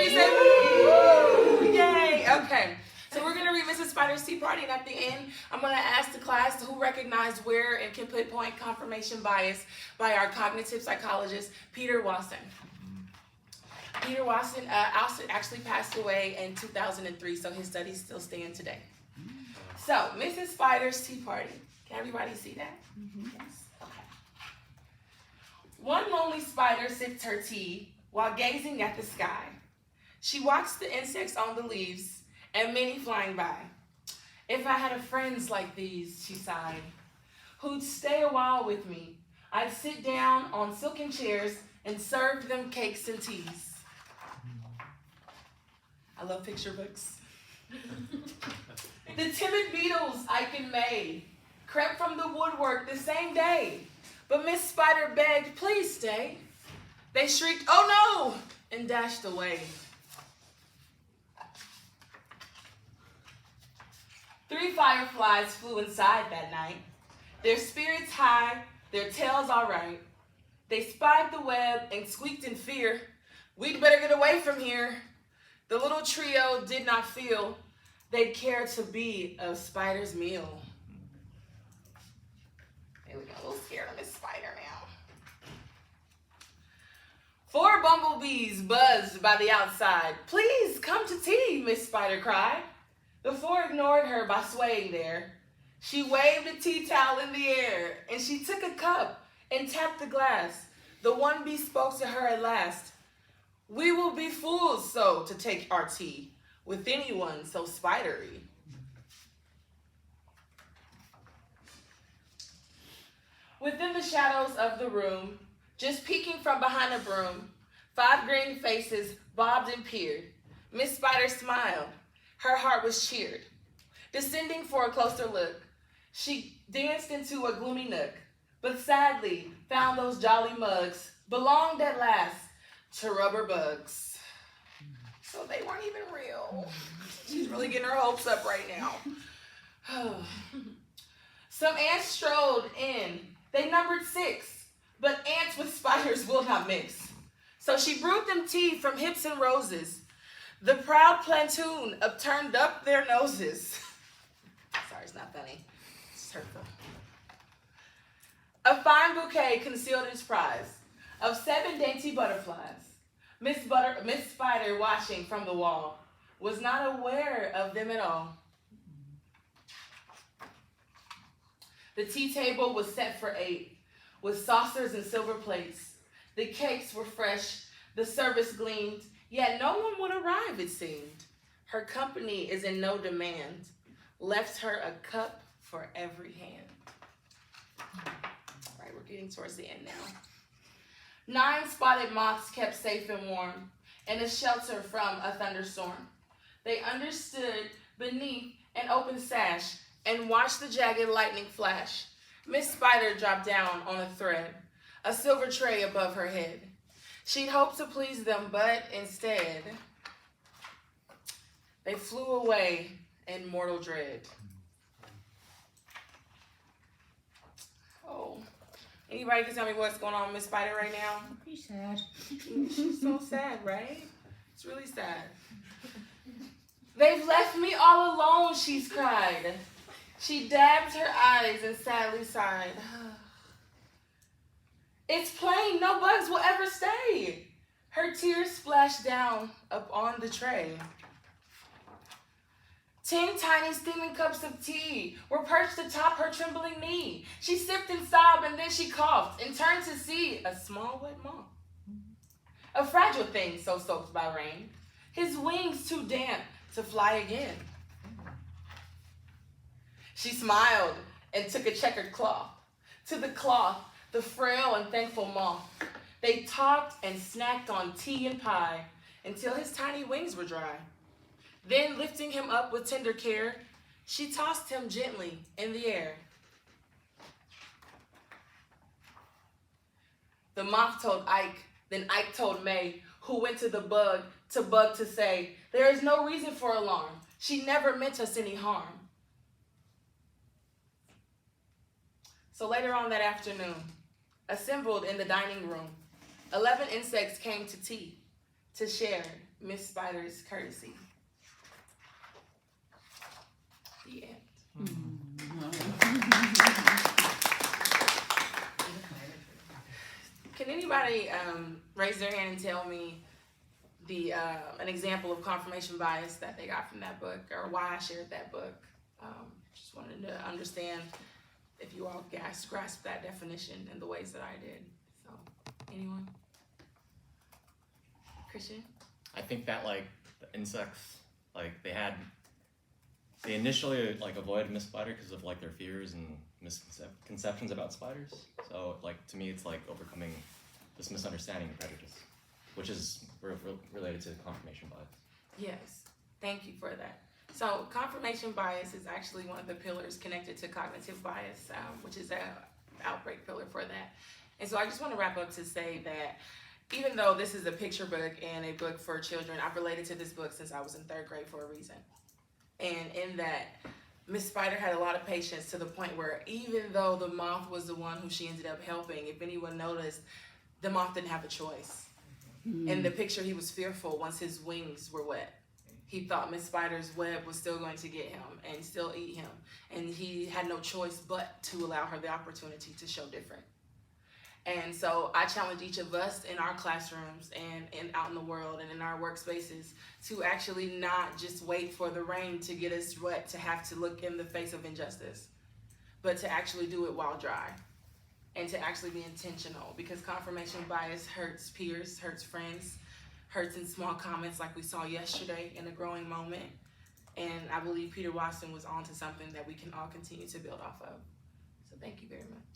Everybody say woo! Yay! Okay. So we're going to read Mrs. Spider's Tea Party, and at the end, I'm going to ask the class who recognized where and can pinpoint confirmation bias by our cognitive psychologist, Peter Wason. Peter Wason actually passed away in 2003, so his studies still stand today. So, Mrs. Spider's Tea Party. Can everybody see that? Mm-hmm. Yes. Okay. One lonely spider sips her tea while gazing at the sky. She watched the insects on the leaves and many flying by. If I had friends like these, she sighed, who'd stay a while with me, I'd sit down on silken chairs and serve them cakes and teas. I love picture books. The timid beetles Aiken made crept from the woodwork the same day, but Miss Spider begged, please stay. They shrieked, oh no, and dashed away. 3 fireflies flew inside that night, their spirits high, their tails all right. They spied the web and squeaked in fear, we'd better get away from here. The little trio did not feel they'd care to be a spider's meal. There we go, a little scared of Miss Spider now. 4 bumblebees buzzed by the outside. Please come to tea, Miss Spider cried. The 4 ignored her by swaying there. She waved a tea towel in the air, and she took a cup and tapped the glass. The one bee spoke to her at last. We will be fools so to take our tea with anyone so spidery. Within the shadows of the room, just peeking from behind a broom, 5 green faces bobbed and peered. Miss Spider smiled. Her heart was cheered. Descending for a closer look, she danced into a gloomy nook, but sadly found those jolly mugs belonged at last to rubber bugs. So they weren't even real. She's really getting her hopes up right now. Some ants strolled in. They numbered 6, but ants with spiders will not mix. So she brewed them tea from hips and roses. The proud platoon upturned up their noses. Sorry, it's not funny. It's hurtful. A fine bouquet concealed its prize of 7 dainty butterflies. Miss Spider, watching from the wall, was not aware of them at all. The tea table was set for 8, with saucers and silver plates. The cakes were fresh, the service gleamed, yet no one would arrive, it seemed. Her company is in no demand. Left her a cup for every hand. All right, we're getting towards the end now. 9 spotted moths kept safe and warm, in a shelter from a thunderstorm. They understood beneath an open sash and watched the jagged lightning flash. Miss Spider dropped down on a thread, a silver tray above her head. She'd hoped to please them, but instead, they flew away in mortal dread. Oh, anybody can tell me what's going on with Miss Spider right now? Pretty sad. She's so sad, right? It's really sad. They've left me all alone, she's cried. She dabbed her eyes and sadly sighed. It's plain no bugs will ever stay. Her tears splashed down upon the tray. 10 tiny steaming cups of tea were perched atop her trembling knee. She sipped and sobbed, and then she coughed and turned to see a small wet moth. A fragile thing so soaked by rain, his wings too damp to fly again. She smiled and took a checkered cloth. To the cloth, the frail and thankful moth. They talked and snacked on tea and pie until his tiny wings were dry. Then, lifting him up with tender care, she tossed him gently in the air. The moth told Ike, then Ike told May, who went to the bug to say, there is no reason for alarm. She never meant us any harm. So later on that afternoon, assembled in the dining room, 11 insects came to tea. to share Miss Spider's courtesy. The end. Can anybody raise their hand and tell me an example of confirmation bias that they got from that book, or why I shared that book? Just wanted to understand if you all grasp that definition in the ways that I did. So, anyone? Christian? I think that like the insects, like they initially like avoided Miss Spider because of like their fears and misconceptions about spiders. So like to me, it's like overcoming this misunderstanding and prejudice, which is related to confirmation bias. Yes, thank you for that. So confirmation bias is actually one of the pillars connected to cognitive bias, which is an outbreak pillar for that. And so I just want to wrap up to say that even though this is a picture book and a book for children, I've related to this book since I was in 3rd grade for a reason. And in that, Miss Spider had a lot of patience to the point where even though the moth was the one who she ended up helping, if anyone noticed, the moth didn't have a choice. In the picture, he was fearful once his wings were wet. He thought Miss Spider's web was still going to get him and still eat him. And he had no choice but to allow her the opportunity to show different. And so I challenge each of us in our classrooms and out in the world and in our workspaces to actually not just wait for the rain to get us wet to have to look in the face of injustice, but to actually do it while dry and to actually be intentional, because confirmation bias hurts peers, hurts friends, hurts in small comments like we saw yesterday in a growing moment. And I believe Peter Wason was onto something that we can all continue to build off of. So thank you very much.